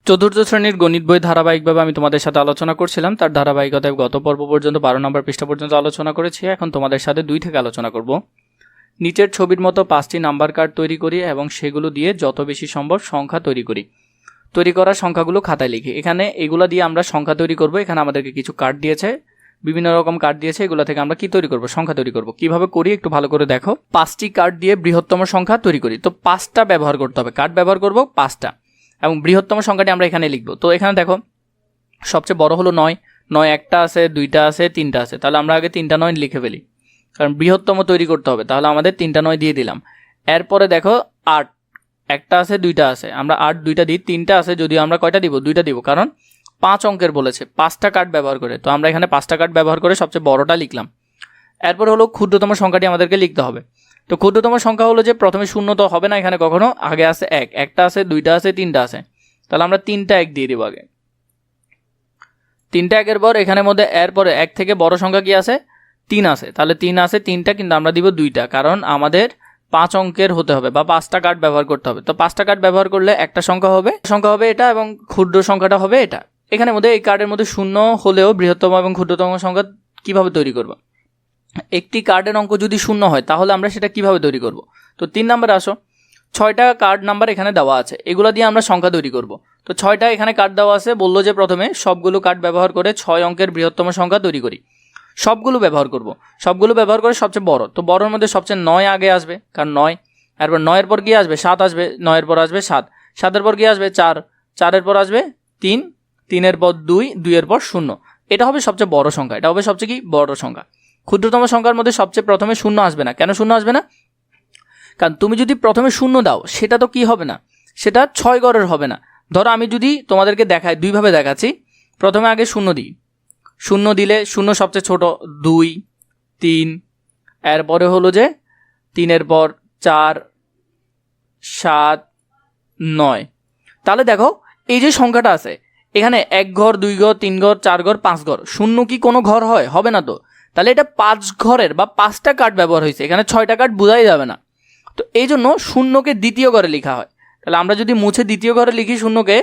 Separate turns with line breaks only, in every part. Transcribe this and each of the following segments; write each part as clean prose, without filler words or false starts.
চতুর্থ শ্রেণীর গণিত বই ধারাবাহিকভাবে আমি তোমাদের সাথে আলোচনা করছিলাম। তার ধারাবাহিকতায় গত পর্ব পর্যন্ত 12 নম্বর পৃষ্ঠা পর্যন্ত আলোচনা করেছি। এখন তোমাদের সাথে 2 থেকে আলোচনা করব। নিচের ছবির মতো 5টি নাম্বার কার্ড তৈরি করি এবং সেগুলো দিয়ে যত বেশি সম্ভব সংখ্যা তৈরি করি। তৈরি করা সংখ্যাগুলো খাতায় লিখি। এখানে এগুলো দিয়ে আমরা সংখ্যা তৈরি করব। এখানে আমাদেরকে কিছু কার্ড দিয়েছে, বিভিন্ন রকম কার্ড দিয়েছে। এগুলো থেকে আমরা কি তৈরি করব? সংখ্যা তৈরি করব। কিভাবে করি একটু ভালো করে দেখো। 5টি কার্ড দিয়ে বৃহত্তম সংখ্যা তৈরি করি। তো 5টা ব্যবহার করতে হবে, কার্ড ব্যবহার করব 5টা এবং বৃহত্তম সংখ্যাটি আমরা এখানে লিখব। তো এখানে দেখো সবচেয়ে বড় হলো 9। 9 একটা আছে, 2টা আছে, 3টা আছে। তাহলে আমরা আগে 3টা 9 লিখে ফেলি, কারণ বৃহত্তম তৈরি করতে হবে। তাহলে আমাদের 3টা 9 দিয়ে দিলাম। এরপরে দেখো 8 একটা আছে, 2টা আছে। আমরা 8 2টা দিই। 3টা আছে, যদিও আমরা কয়টা দিব? 2টা দিব, কারণ 5 অঙ্কের বলেছে, 5টা কার্ড ব্যবহার করে। তো আমরা এখানে 5টা কার্ড ব্যবহার করে সবচেয়ে বড়টা লিখলাম। এরপর হলো ক্ষুদ্রতম সংখ্যাটি আমাদেরকে লিখতে হবে। তো ক্ষুদ্রতম সংখ্যা হলো যে প্রথমে শূন্য তো হবে না এখানে কখনো, আগে আছে 1। একটা আছে, 2টা আছে, 3টা আছে। তাহলে আমরা 3টা 1 দিয়ে দিব আগে। 3টা 1-এর পর এখানের মধ্যে এরপরে 1 থেকে বড় সংখ্যা কি আছে? 3 আছে। তাহলে 3 আছে, 3টা, কিন্তু আমরা দিব 2টা, কারণ আমাদের 5 অঙ্কের হতে হবে বা 5টা কার্ড ব্যবহার করতে হবে। তো 5টা কার্ড ব্যবহার করলে একটা সংখ্যা হবে এটা, এবং ক্ষুদ্র সংখ্যাটা হবে এটা। এখানের মধ্যে এই কার্ডের মধ্যে শূন্য হলেও বৃহত্তম এবং ক্ষুদ্রতম সংখ্যা কিভাবে তৈরি করব? একটি কার্ডের অঙ্ক যদি শূন্য হয় তাহলে আমরা সেটা কিভাবে তৈরি করব? তো 3 নম্বরে আসো। 6টা কার্ড নাম্বার এখানে দেওয়া আছে, এগুলো দিয়ে আমরা সংখ্যা তৈরি করব। তো 6টা এখানে কার্ড দেওয়া আছে, বললো যে প্রথমে সবগুলো কার্ড ব্যবহার করে 6 অঙ্কের বৃহত্তম সংখ্যা তৈরি করি। সবগুলো ব্যবহার করব, সবগুলো ব্যবহার করে সবচেয়ে বড়। তো বড়র মধ্যে সবচেয়ে 9 আগে আসবে, কারণ 9। এরপর 9-এর পর গিয়ে আসবে 7 আসবে, 9-এর পর আসবে 7, 7-এর পর গিয়ে আসবে 4, 4-এর পর আসবে 3, 3-এর পর 2, 2-এর পর 0। এটা হবে সবচেয়ে বড় সংখ্যা, এটা হবে সবচেয়ে কি বড় সংখ্যা। ক্ষুদ্রতম সংখ্যার মধ্যে সবচেয়ে প্রথমে 0 আসবে না। কেন 0 আসবে না? কারণ তুমি যদি প্রথমে 0 দাও সেটা তো কি হবে না, সেটা 6 ঘরের হবে না। ধরো আমি যদি তোমাদেরকে দেখাই, দুইভাবে দেখাচ্ছি। প্রথমে আগে 0 দিই, 0 দিলে 0 সবচেয়ে ছোট, 2, 3, এরপরে হলো যে 3-এর পর 4, 7, 9। তাহলে দেখো এই যে সংখ্যাটা আছে এখানে 1 ঘর, 2 ঘর, 3 ঘর, 4 ঘর, 5 ঘর। 0 কি কোনো ঘর হয়? হবে না তো। তাহলে এটা 5 ঘরের বা 5টা কার্ড ব্যবহার হয়েছে, এখানে 6টা কার্ড বোঝাই যাবে না। তো এই জন্য 0কে দ্বিতীয় ঘরে লেখা হয়। তাহলে আমরা যদি মুছে দ্বিতীয় ঘরে লিখি 0কে,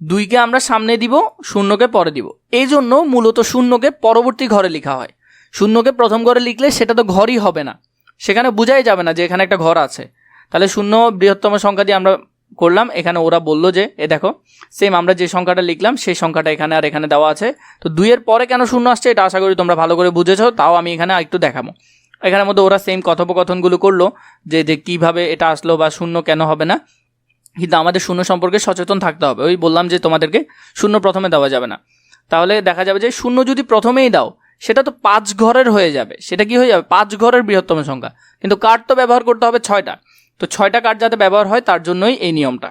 2কে আমরা সামনে দিব, 0কে পরে দিব। এই জন্য মূলত 0কে পরবর্তী ঘরে লেখা হয়। 0কে প্রথম ঘরে লিখলে সেটা তো ঘরই হবে না, সেখানে বোঝাই যাবে না যে এখানে একটা ঘর আছে। তাহলে 0 বৃহত্তম সংখ্যা দিয়ে আমরা করলাম। এখানে ওরা বললো যে এ দেখো সেম আমরা যে সংখ্যাটা লিখলাম সেই সংখ্যাটা এখানে আর এখানে দেওয়া আছে। তো 2-এর পরে কেন 0 আসছে এটা আশা করি তোমরা ভালো করে বুঝেছো, তাও আমি এখানে একটু দেখাবো। এখানের মধ্যে ওরা সেম কথোপকথনগুলো করলো যে কিভাবে এটা আসলো বা 0 কেন হবে না, কিন্তু আমাদের 0 সম্পর্কে সচেতন থাকতে হবে। ওই বললাম যে তোমাদেরকে 0 প্রথমে দেওয়া যাবে না। তাহলে দেখা যাবে যে 0 যদি প্রথমেই দাও সেটা তো 5 ঘরের হয়ে যাবে। সেটা কি হয়ে যাবে? 5 ঘরের বৃহত্তম সংখ্যা। কিন্তু কার্ড তো ব্যবহার করতে হবে 6টা। তো 6টা কার্ড যাতে ব্যবহার হয় তার জন্যই এই নিয়মটা।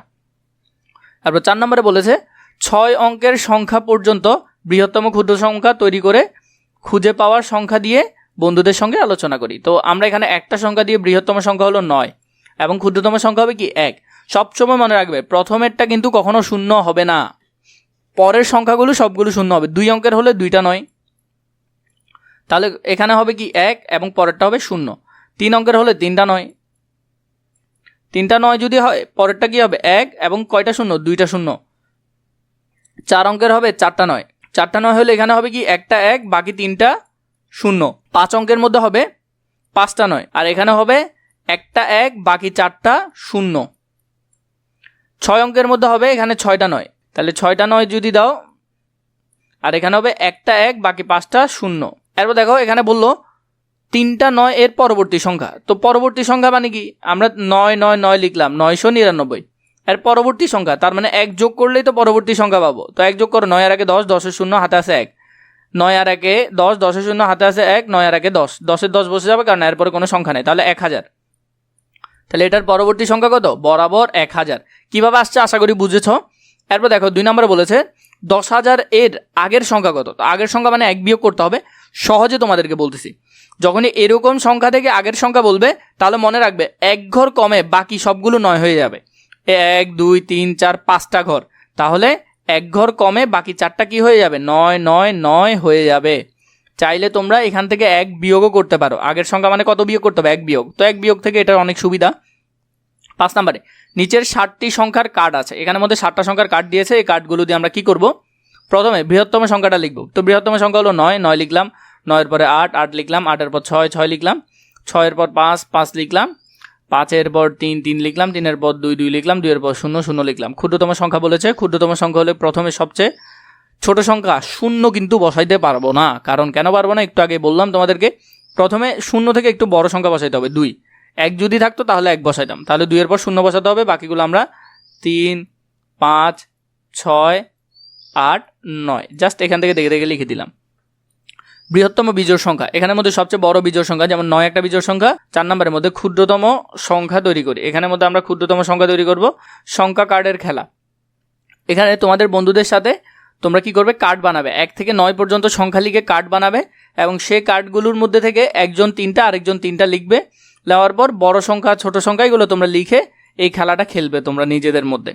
তারপর 4 নম্বরে বলেছে 6 অঙ্কের সংখ্যা পর্যন্ত বৃহত্তম ক্ষুদ্র সংখ্যা তৈরি করে খুঁজে পাওয়ার সংখ্যা দিয়ে বন্ধুদের সঙ্গে আলোচনা করি। তো আমরা এখানে একটা সংখ্যা দিয়ে বৃহত্তম সংখ্যা হলো 9 এবং ক্ষুদ্রতম সংখ্যা হবে কি 1। সবসময় মনে রাখবে প্রথমেরটা কিন্তু কখনো 0 হবে না, পরের সংখ্যাগুলো সবগুলো 0 হবে। 2 অঙ্কের হলে 2টা 9, তাহলে এখানে হবে কি 1 এবং পরেরটা হবে 0। 3 অঙ্কের হলে 3টা 9, 3টা 9 যদি হয় পরেরটা কি হবে 1 এবং কয়টা 0? 2টা 0। 4 অঙ্কের হবে 4টা 9, 4টা 9 হলে এখানে হবে কি একটা 1 বাকি 3টা 0। 5 অঙ্কের মধ্যে হবে 5টা 9 আর এখানে হবে একটা 1 বাকি 4টা 0। 6 অঙ্কের মধ্যে হবে এখানে 6টা 9, তাহলে 6টা 9 যদি দাও আর এখানে হবে একটা 1 বাকি 5টা 0। এরপর দেখো এখানে বললো 3টা 9 এর পরবর্তী সংখ্যা। তো পরবর্তী সংখ্যা মানে কি? আমরা 9 9 9 লিখলাম, 999 এর পরবর্তী সংখ্যা, তার মানে 1 যোগ করলেই তো পরবর্তী সংখ্যা পাবো। তো 1 যোগ করো, 9 আর 1 10, 10-এর 0 হাতে আছে 1, 9 আর 1 10, 10-এর 0 হাতে আছে 1, 9 আর 1 10, 10-এর 10 বসে যাবে কারণ এরপরে কোনো সংখ্যা নেই, তাহলে 1000। তাহলে এটার পরবর্তী সংখ্যা কত? বরাবর 1000। কিভাবে আসছে আশা করি বুঝেছ। এরপর দেখো 2 নম্বরে বলেছে 10,000 এর আগের সংখ্যা কত? তো আগের সংখ্যা মানে 1 বিয়োগ করতে হবে। সহজে তোমাদেরকে বলতেছি, যখনই এরকম সংখ্যা থেকে আগের সংখ্যা বলবে তাহলে মনে রাখবে 1 ঘর কমে বাকি সবগুলো 9 হয়ে যাবে। 1 2 3 4 5টা ঘর, তাহলে 1 ঘর কমে বাকি 4টা কি হয়ে যাবে? 9 9 9 হয়ে যাবে। চাইলে তোমরা এখান থেকে 1 বিয়োগও করতে পারো। আগের সংখ্যা মানে কত বিয়োগ করতে হবে? 1 বিয়োগ। তো 1 বিয়োগ থেকে এটার অনেক সুবিধা। 5 নম্বরে নিচের 60টি সংখ্যার কার্ড আছে, এখানের মধ্যে 60টা সংখ্যার কার্ড দিয়েছে। এই কার্ডগুলো দিয়ে আমরা কি করব, প্রথমে বৃহত্তম সংখ্যাটা লিখব। তো বৃহত্তম সংখ্যা হলো 9, 9 লিখলাম, 9 এর পরে 8, 8 লিখলাম, 8 এর পর 6, 6 লিখলাম, 6 এর পর 5, 5 লিখলাম, 5 এর পর 3, 3 লিখলাম, 3 এর পর 2, 2 লিখলাম, 2 এর পর 0, 0 লিখলাম। ক্ষুদ্রতম সংখ্যা বলেছে, ক্ষুদ্রতম সংখ্যা হলে প্রথমে সবচেয়ে ছোট সংখ্যা 0 কিন্তু বসাইতে পারবো না। কারণ কেন পারবো না একটু আগে বললাম তোমাদেরকে, প্রথমে 0 থেকে একটু বড় সংখ্যা বসাইতে হবে। 2, 1 যদি থাকতো তাহলে 1 বসাইতাম, তাহলে 2 এর পর 0 বসাতে হবে। বাকিগুলো আমরা 3, 5, 6, 8, 9 জাস্ট এখান থেকে দেখে দেখে লিখে দিলাম। বৃহত্তম বিজোড় সংখ্যা, এখানের মধ্যে সবচেয়ে বড় বিজোড় সংখ্যা, যেমন 9 একটা বিজোড় সংখ্যা। 4 নম্বরের মধ্যে ক্ষুদ্রতম সংখ্যা তৈরি করি, এখানের মধ্যে আমরা ক্ষুদ্রতম সংখ্যা তৈরি করব। সংখ্যা কার্ডের খেলা, এখানে তোমাদের বন্ধুদের সাথে তোমরা কি করবে, কার্ড বানাবে। 1 থেকে 9 পর্যন্ত সংখ্যা লিখে কার্ড বানাবে এবং সেই কার্ডগুলোর মধ্যে থেকে একজন 3টা আরেকজন 3টা লিখবে। লেওয়ার পর বড় সংখ্যা ছোট সংখ্যা এগুলো তোমরা লিখে এই খেলাটা খেলবে তোমরা নিজেদের মধ্যে।